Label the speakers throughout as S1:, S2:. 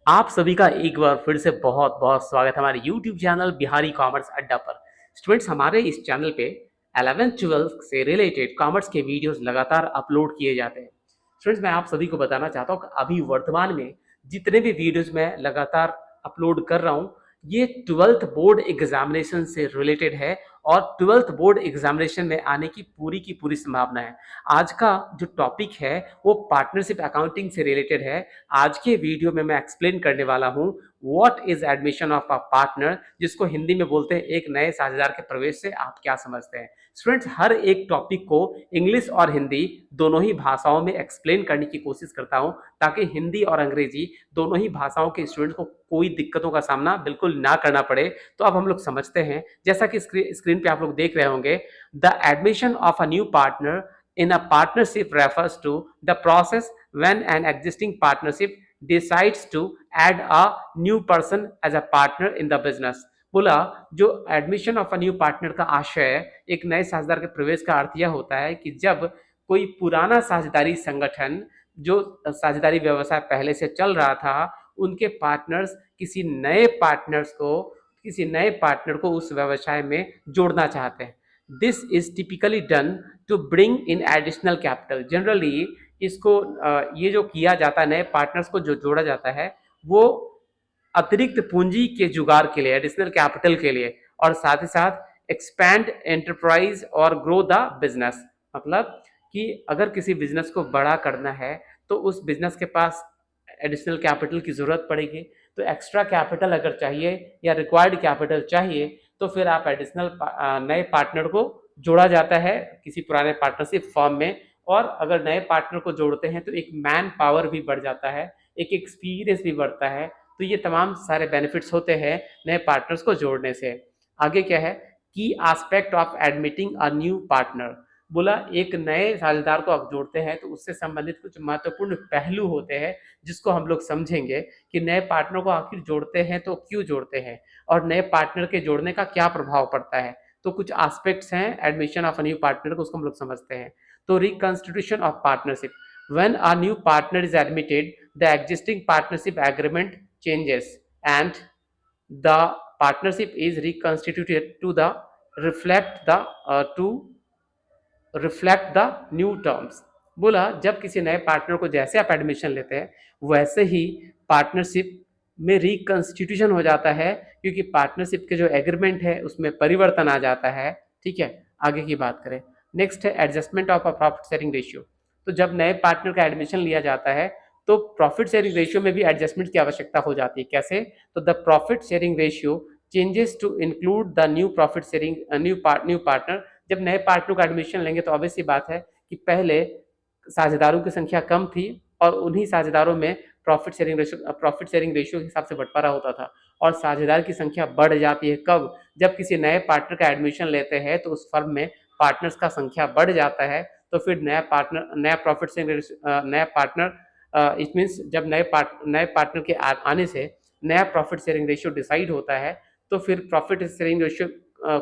S1: आप सभी का एक बार फिर से बहुत बहुत स्वागत है हमारे YouTube चैनल बिहारी कॉमर्स अड्डा पर। स्टूडेंट्स, हमारे इस चैनल पे 11th-12th से रिलेटेड कॉमर्स के वीडियोस लगातार अपलोड किए जाते हैं। स्टूडेंट्स, मैं आप सभी को बताना चाहता हूँ कि अभी वर्तमान में जितने भी वीडियोस मैं लगातार अपलोड कर रहा हूँ, ये 12th बोर्ड एग्जामिनेशन से रिलेटेड है और 12th बोर्ड एग्जामिनेशन में आने की पूरी संभावना है। आज का जो टॉपिक है वो पार्टनरशिप अकाउंटिंग से रिलेटेड है। आज के वीडियो में मैं एक्सप्लेन करने वाला हूं what is admission of a partner, जिसको हिंदी में बोलते हैं एक नए साझेदार के प्रवेश से आप क्या समझते हैं। स्टूडेंट्स, हर एक टॉपिक को इंग्लिश और हिंदी दोनों ही भाषाओं में एक्सप्लेन करने की कोशिश करता हूं ताकि हिंदी और अंग्रेजी दोनों ही भाषाओं के स्टूडेंट्स को कोई दिक्कतों का सामना बिल्कुल ना करना पड़े। तो अब हम लोग समझते हैं, जैसा कि स्क्रीन पे आप लोग देख रहे होंगे, the admission of a new partner in a partnership refers to the process when an existing partnership decides to add a new person as a partner in the business। बोला, जो admission of a new partner का आशय एक नए साझेदार के प्रवेश का अर्थ यह होता है कि जब कोई पुराना साझेदारी संगठन, जो साझेदारी व्यवसाय पहले से चल रहा था, उनके पार्टनर्स किसी नए पार्टनर को उस व्यवसाय में जोड़ना चाहते हैं। This is typically done to bring in additional capital. Generally इसको ये जो किया जाता है, नए पार्टनर्स को जो जोड़ा जाता है, वो अतिरिक्त पूंजी के जुगाड़ के लिए, एडिशनल कैपिटल के लिए, और साथ ही साथ एक्सपैंड एंटरप्राइज और ग्रो द बिजनेस। मतलब कि अगर किसी बिजनेस को बड़ा करना है तो उस बिजनेस के पास एडिशनल कैपिटल की जरूरत पड़ेगी। तो एक्स्ट्रा कैपिटल अगर चाहिए या रिक्वायर्ड कैपिटल चाहिए तो फिर आप एडिशनल नए पार्टनर को जोड़ा जाता है किसी पुराने पार्टनरशिप फॉर्म में। और अगर नए पार्टनर को जोड़ते हैं तो एक मैन पावर भी बढ़ जाता है, एक एक्सपीरियंस भी बढ़ता है। तो ये तमाम सारे बेनिफिट्स होते हैं नए पार्टनर्स को जोड़ने से। आगे क्या है, की aspect of admitting a new partner. बोला, एक नए साझेदार को आप जोड़ते हैं तो उससे संबंधित कुछ महत्वपूर्ण पहलू होते हैं जिसको हम लोग समझेंगे कि नए पार्टनर को आखिर जोड़ते हैं तो क्यों जोड़ते हैं और नए पार्टनर के जोड़ने का क्या प्रभाव पड़ता है। तो कुछ एस्पेक्ट्स हैं admission of a new partner को, उसको हम लोग समझते हैं। तो reconstitution of partnership, when a new partner is admitted the existing partnership agreement changes and the partnership is reconstituted to the reflect the to reflect the new terms। बोला, जब किसी नए पार्टनर को जैसे आप एडमिशन लेते हैं वैसे ही पार्टनरशिप में रिकंस्टिट्यूशन हो जाता है, क्योंकि पार्टनरशिप के जो एग्रीमेंट है उसमें परिवर्तन आ जाता है। ठीक है, आगे की बात करें। नेक्स्ट है adjustment of a profit sharing ratio. तो जब नए पार्टनर का एडमिशन लिया जाता है तो प्रॉफिट शेयरिंग रेशियो में भी एडजस्टमेंट की आवश्यकता हो जाती है। कैसे? तो the profit sharing ratio changes to include the new profit sharing new partner. जब नए पार्टनर का एडमिशन लेंगे तो ऑब्वियस सी बात है कि पहले साझेदारों की संख्या कम थी और उन्हीं साझेदारों में प्रॉफिट शेयरिंग रेशियो के हिसाब से बंटवारा होता था, और साझेदार की संख्या बढ़ जाती है कब? जब किसी नए पार्टनर का एडमिशन लेते हैं तो उस फर्म में पार्टनर्स का संख्या बढ़ जाता है। तो फिर नया प्रॉफिट शेयरिंग नया पार्टनर, इट मीन्स जब नए पार्टनर के आने से नया प्रॉफिट शेयरिंग रेशियो डिसाइड होता है तो फिर प्रॉफिट शेयरिंग रेशियो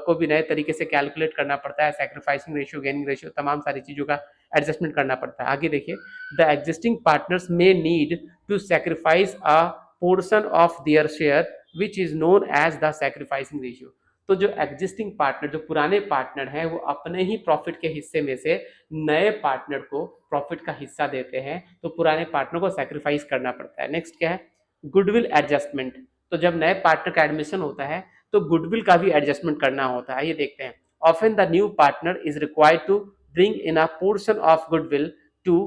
S1: को भी नए तरीके से कैलकुलेट करना पड़ता है। सैक्रिफाइसिंग रेशियो, गेनिंग रेशियो, तमाम सारी चीज़ों का एडजस्टमेंट करना पड़ता है। आगे देखिए, the existing partners may need to sacrifice a portion of their share which is known as the sacrificing ratio. तो जो एग्जिस्टिंग पार्टनर, जो पुराने पार्टनर हैं, वो अपने ही प्रॉफिट के हिस्से में से नए पार्टनर को प्रॉफिट का हिस्सा देते हैं, तो पुराने पार्टनर को सैक्रिफाइस करना पड़ता है। नेक्स्ट क्या है, गुडविल एडजस्टमेंट। तो जब नए पार्टनर का एडमिशन होता है तो गुडविल का भी एडजस्टमेंट करना होता है। ये देखते हैं, often the new partner is required to bring in a portion of goodwill to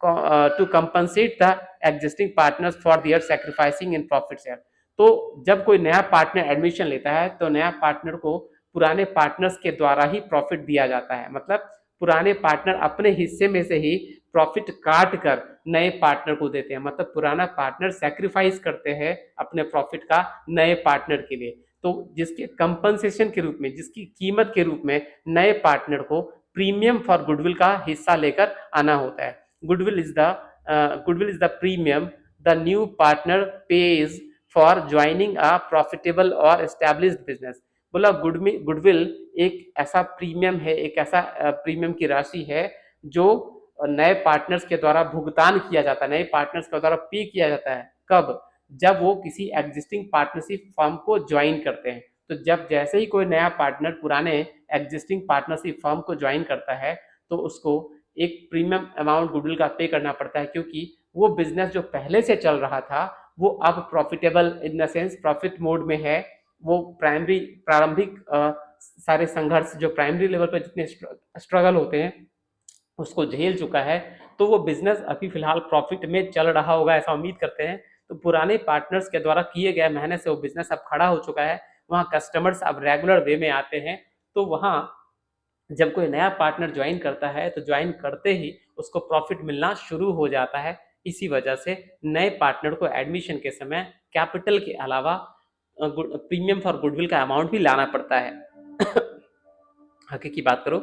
S1: to compensate the existing partners for their sacrificing in profit share. तो जब कोई नया पार्टनर एडमिशन लेता है तो नया पार्टनर को पुराने पार्टनर्स के द्वारा ही प्रॉफिट दिया जाता है। मतलब पुराने पार्टनर अपने हिस्से में से ही प्रॉफिट काट कर नए पार्टनर को देते हैं। मतलब पुराना पार्टनर सैक्रिफाइस करते हैं अपने प्रॉफिट का नए पार्टनर के लिए। तो जिसके कंपनसेशन के रूप में, जिसकी कीमत के रूप में नए पार्टनर को प्रीमियम फॉर गुडविल का हिस्सा लेकर आना होता है। Goodwill is the premium the new partner page for joining a profitable और एस्टैब्लिश्ड बिजनेस। बोला, गुडविल एक ऐसा प्रीमियम है, एक ऐसा प्रीमियम की राशि है जो नए पार्टनर्स के द्वारा भुगतान किया जाता है, नए पार्टनर्स के द्वारा पे किया जाता है। कब? जब वो किसी एग्जिस्टिंग पार्टनरशिप फर्म को ज्वाइन करते हैं। तो जब जैसे ही कोई नया पार्टनर पुराने एग्जिस्टिंग पार्टनरशिप फर्म को ज्वाइन करता है तो उसको एक प्रीमियम अमाउंट गुडविल का पे करना पड़ता है, क्योंकि वो बिजनेस जो पहले से चल रहा था वो अब profitable in the sense profit mode में है। वो प्रारंभिक सारे संघर्ष जो प्राइमरी लेवल पर जितने स्ट्रगल होते हैं उसको झेल चुका है, तो वो बिजनेस अभी फिलहाल प्रॉफिट में चल रहा होगा ऐसा उम्मीद करते हैं। तो पुराने पार्टनर्स के द्वारा किए गए मेहनत से वो बिजनेस अब खड़ा हो चुका है, वहाँ कस्टमर्स अब रेगुलर वे में आते हैं। तो वहाँ जब कोई नया पार्टनर ज्वाइन करता है तो ज्वाइन करते ही उसको प्रॉफिट मिलना शुरू हो जाता है। इसी वजह से नए पार्टनर को एडमिशन के समय कैपिटल के अलावा प्रीमियम फॉर गुडविल का अमाउंट भी लाना पड़ता है। आगे की बात करो,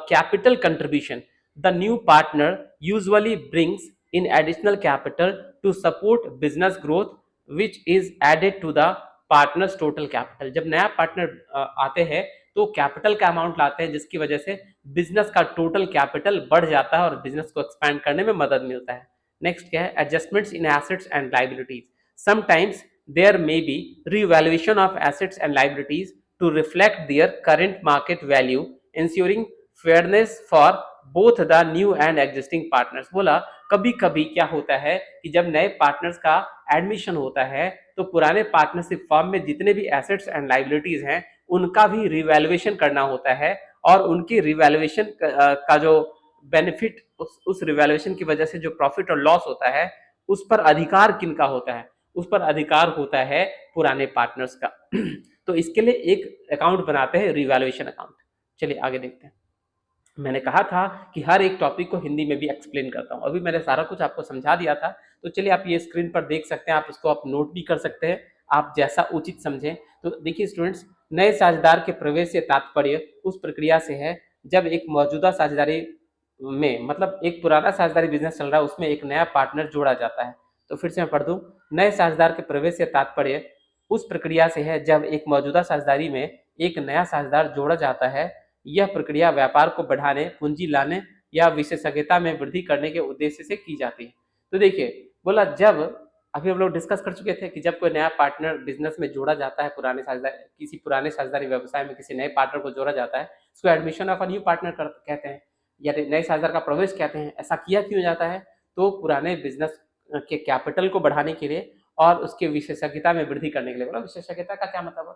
S1: capital contribution, the new partner usually brings in additional capital to support business growth which is added to the partners total capital. जब नया पार्टनर आते हैं तो कैपिटल का अमाउंट लाते हैं, जिसकी वजह से बिजनेस का टोटल कैपिटल बढ़ जाता है और बिजनेस को एक्सपैंड करने में मदद मिलता है। नेक्स्ट क्या है, adjustments in assets and liabilities, sometimes there may be revaluation of assets and liabilities to reflect their current market value, ensuring fairness for both the new and existing partners। बोला कभी कभी क्या होता है कि जब नए पार्टनर्स का एडमिशन होता है तो पुराने पार्टनरशिप फर्म में जितने भी एसेट्स एंड लाइबिलिटीज हैं उनका भी रिवैल्यूएशन करना होता है, और उनकी रिवैल्यूएशन का जो बेनिफिट, उस रिवैल्यूएशन की वजह से जो प्रॉफिट और लॉस होता है उस पर अधिकार किनका होता है, उस पर अधिकार होता है पुराने पार्टनर्स का। तो इसके लिए एक अकाउंट बनाते हैं, रिवैल्यूएशन अकाउंट। चलिए आगे देखते हैं। मैंने कहा था कि हर एक टॉपिक को हिंदी में भी एक्सप्लेन करता हूँ, अभी मैंने सारा कुछ आपको समझा दिया था। तो चलिए आप ये स्क्रीन पर देख सकते हैं, आप इसको आप नोट भी कर सकते हैं, आप जैसा उचित समझें। तो देखिए स्टूडेंट्स, नए साझेदार के प्रवेश से तात्पर्य उस प्रक्रिया से है जब एक मौजूदा साझेदारी में, मतलब एक पुराना साझेदारी बिजनेस चल रहा है उसमें एक नया पार्टनर जोड़ा जाता है। तो फिर से मैं पढ़ दूं, नए साझेदार के प्रवेश से तात्पर्य उस प्रक्रिया से है जब एक मौजूदा साझेदारी में एक नया साझेदार जोड़ा जाता है। यह प्रक्रिया व्यापार को बढ़ाने, पूंजी लाने या विशेषज्ञता में वृद्धि करने के उद्देश्य से की जाती है। तो देखिए बोला, जब अभी हम लोग डिस्कस कर चुके थे कि जब कोई नया पार्टनर बिजनेस में जोड़ा जाता है, पुराने साझेदार किसी पुराने साझेदारी व्यवसाय में किसी नए पार्टनर को जोड़ा जाता है, उसको admission of a new partner कहते हैं या नए साझेदार का प्रवेश कहते हैं। ऐसा किया क्यों जाता है, तो पुराने बिजनेस के कैपिटल को बढ़ाने के लिए और उसके विशेषज्ञता में वृद्धि करने के लिए। बोला विशेषज्ञता का क्या मतलब है,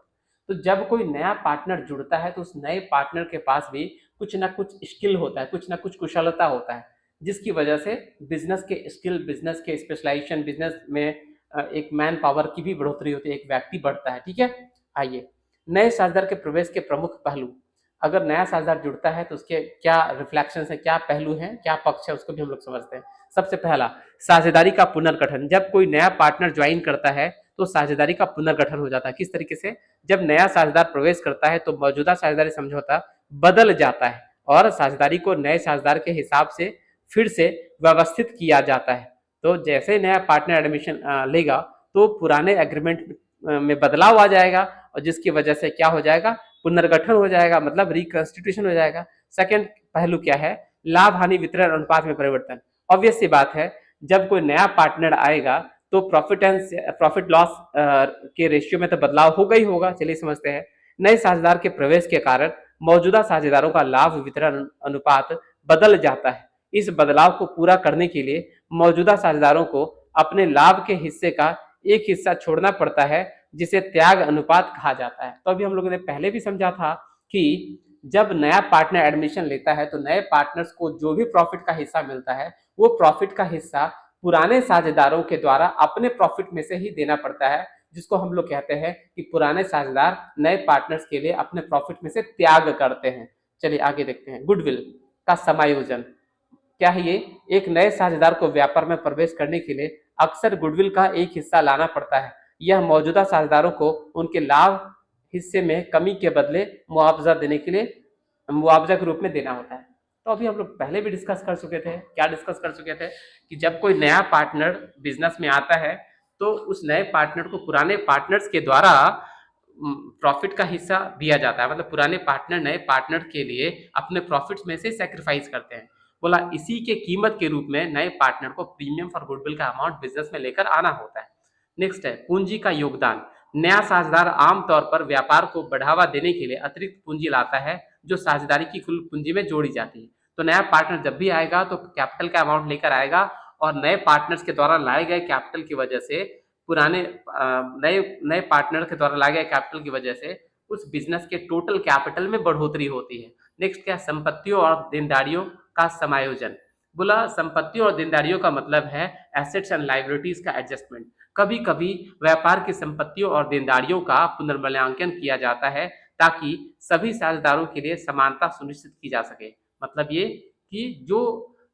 S1: तो जब कोई नया पार्टनर जुड़ता है तो उस नए पार्टनर के पास भी कुछ ना कुछ स्किल होता है, कुछ ना कुछ कुशलता होता है, जिसकी वजह से बिजनेस के स्किल, बिजनेस के स्पेशलाइजेशन, बिजनेस में एक मैन पावर की भी बढ़ोतरी होती है, एक व्यक्ति बढ़ता है। ठीक है, आइए नए साझेदार के प्रवेश के प्रमुख पहलू। अगर नया साझेदार जुड़ता है तो उसके क्या रिफ्लेक्शन है, क्या पहलू हैं, क्या पक्ष है, उसको भी हम लोग समझते हैं। सबसे पहला, साझेदारी का पुनर्गठन। जब कोई नया पार्टनर ज्वाइन करता है तो साझेदारी का पुनर्गठन हो जाता है। किस तरीके से, जब नया साझेदार प्रवेश करता है तो मौजूदा साझेदारी समझौता बदल जाता है और साझेदारी को नए साझेदार के हिसाब से फिर से व्यवस्थित किया जाता है। तो जैसे नया पार्टनर एडमिशन लेगा तो पुराने एग्रीमेंट में बदलाव आ जाएगा और जिसकी वजह से क्या हो जाएगा, पुनर्गठन हो जाएगा, मतलब रिकंस्टिट्यूशन हो जाएगा। सेकंड पहलू क्या है, लाभ हानि वितरण अनुपात में परिवर्तन। ऑब्वियस सी बात है, जब कोई नया पार्टनर आएगा तो प्रॉफिट लॉस के रेशियो में तो बदलाव होगा ही होगा। चलिए समझते हैं। नए साझेदार के प्रवेश के कारण मौजूदा साझेदारों का लाभ वितरण अनुपात बदल जाता है। इस बदलाव को पूरा करने के लिए मौजूदा साझेदारों को अपने लाभ के हिस्से का एक हिस्सा छोड़ना पड़ता है, जिसे त्याग अनुपात कहा जाता है। तो अभी हम लोगों ने पहले भी समझा था कि जब नया पार्टनर एडमिशन लेता है तो नए पार्टनर्स को जो भी प्रॉफिट का हिस्सा मिलता है वो प्रॉफिट का हिस्सा पुराने साझेदारों के द्वारा अपने प्रॉफिट में से ही देना पड़ता है, जिसको हम लोग कहते हैं कि पुराने साझेदार नए पार्टनर्स के लिए अपने प्रॉफिट में से त्याग करते हैं। चलिए आगे देखते हैं। गुडविल का समायोजन क्या है, ये एक नए साझेदार को व्यापार में प्रवेश करने के लिए अक्सर गुडविल का एक हिस्सा लाना पड़ता है। यह मौजूदा साझेदारों को उनके लाभ हिस्से में कमी के बदले मुआवजा देने के लिए मुआवजा के रूप में देना होता है। तो अभी हम लोग पहले भी डिस्कस कर चुके थे, क्या डिस्कस कर चुके थे कि जब कोई नया पार्टनर बिजनेस में आता है तो उस नए पार्टनर को पुराने पार्टनर्स के द्वारा प्रॉफिट का हिस्सा दिया जाता है। मतलब पुराने पार्टनर नए पार्टनर के लिए अपने प्रॉफिट्स में से सैक्रिफाइस करते हैं। बोला इसी के कीमत के रूप में नए पार्टनर को प्रीमियम फॉर गुडविल का अमाउंट बिजनेस में लेकर आना होता है। नेक्स्ट है पूंजी का योगदान। नया साझेदार आमतौर पर व्यापार को बढ़ावा देने के लिए अतिरिक्त पूंजी लाता है जो साझेदारी की कुल पूंजी में जोड़ी जाती है। तो नया पार्टनर जब भी आएगा तो कैपिटल का अमाउंट लेकर आएगा और नए पार्टनर्स के द्वारा लाए गए कैपिटल की वजह से पुराने नए नए पार्टनर के द्वारा लाए गए कैपिटल की वजह से उस बिजनेस के टोटल कैपिटल में बढ़ोतरी होती है। नेक्स्ट क्या, संपत्तियों और देनदारियों का समायोजन। बोला संपत्तियों और देनदारियों का मतलब है एसेट्स एंड लायबिलिटीज का एडजस्टमेंट। कभी कभी व्यापार की संपत्तियों और देनदारियों का पुनर्मूल्यांकन किया जाता है ताकि सभी साझेदारों के लिए समानता सुनिश्चित की जा सके। मतलब ये कि जो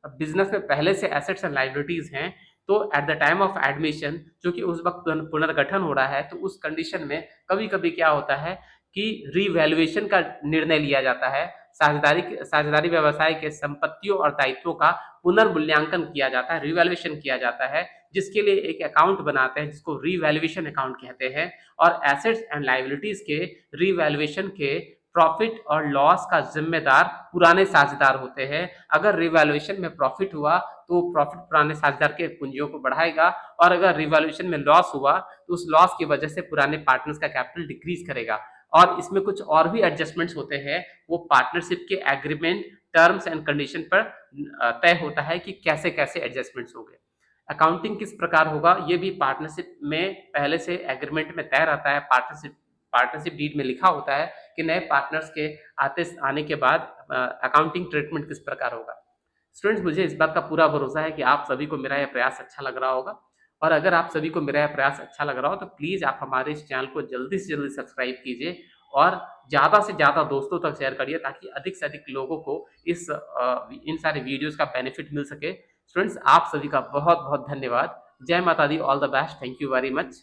S1: बिजनेस में पहले से एसेट्स एंड लायबिलिटीज हैं तो at the time of admission जो कि उस वक्त पुनर्गठन हो रहा है तो उस कंडीशन में कभी कभी क्या होता है कि रीवैल्यूएशन का निर्णय लिया जाता है। साझेदारी व्यवसाय के संपत्तियों और दायित्वों का पुनर्मूल्यांकन किया जाता है, रिवैल्यूएशन किया जाता है, जिसके लिए एक अकाउंट बनाते हैं जिसको रिवैल्यूएशन अकाउंट कहते हैं। और एसेट्स एंड लायबिलिटीज के रिवैल्यूएशन के प्रॉफिट और लॉस का जिम्मेदार पुराने साझेदार होते हैं। अगर रिवैल्यूएशन में प्रॉफिट हुआ तो प्रॉफिट पुराने साझेदार के पूंजियों को बढ़ाएगा और अगर रिवैल्यूएशन में लॉस हुआ तो उस लॉस की वजह से पुराने पार्टनर्स का कैपिटल डिक्रीज करेगा। और इसमें कुछ और भी एडजस्टमेंट्स होते हैं, वो पार्टनरशिप के एग्रीमेंट टर्म्स एंड कंडीशन पर तय होता है कि कैसे कैसे एडजस्टमेंट्स होंगे। अकाउंटिंग किस प्रकार होगा ये भी पार्टनरशिप में पहले से एग्रीमेंट में तय रहता है। पार्टनरशिप डीड में लिखा होता है कि नए पार्टनर्स के आने के बाद अकाउंटिंग ट्रीटमेंट किस प्रकार होगा। स्टूडेंट्स, मुझे इस बात का पूरा भरोसा है कि आप सभी को मेरा यह प्रयास अच्छा लग रहा होगा और अगर आप सभी को मेरा यह प्रयास अच्छा लग रहा हो तो प्लीज़ आप हमारे इस चैनल को जल्दी से जल्दी सब्सक्राइब कीजिए और ज़्यादा से ज़्यादा दोस्तों तक शेयर करिए ताकि अधिक से अधिक लोगों को इन सारे वीडियोस का बेनिफिट मिल सके। स्टूडेंट्स, आप सभी का बहुत बहुत धन्यवाद। जय माता दी, all the best, thank you very much.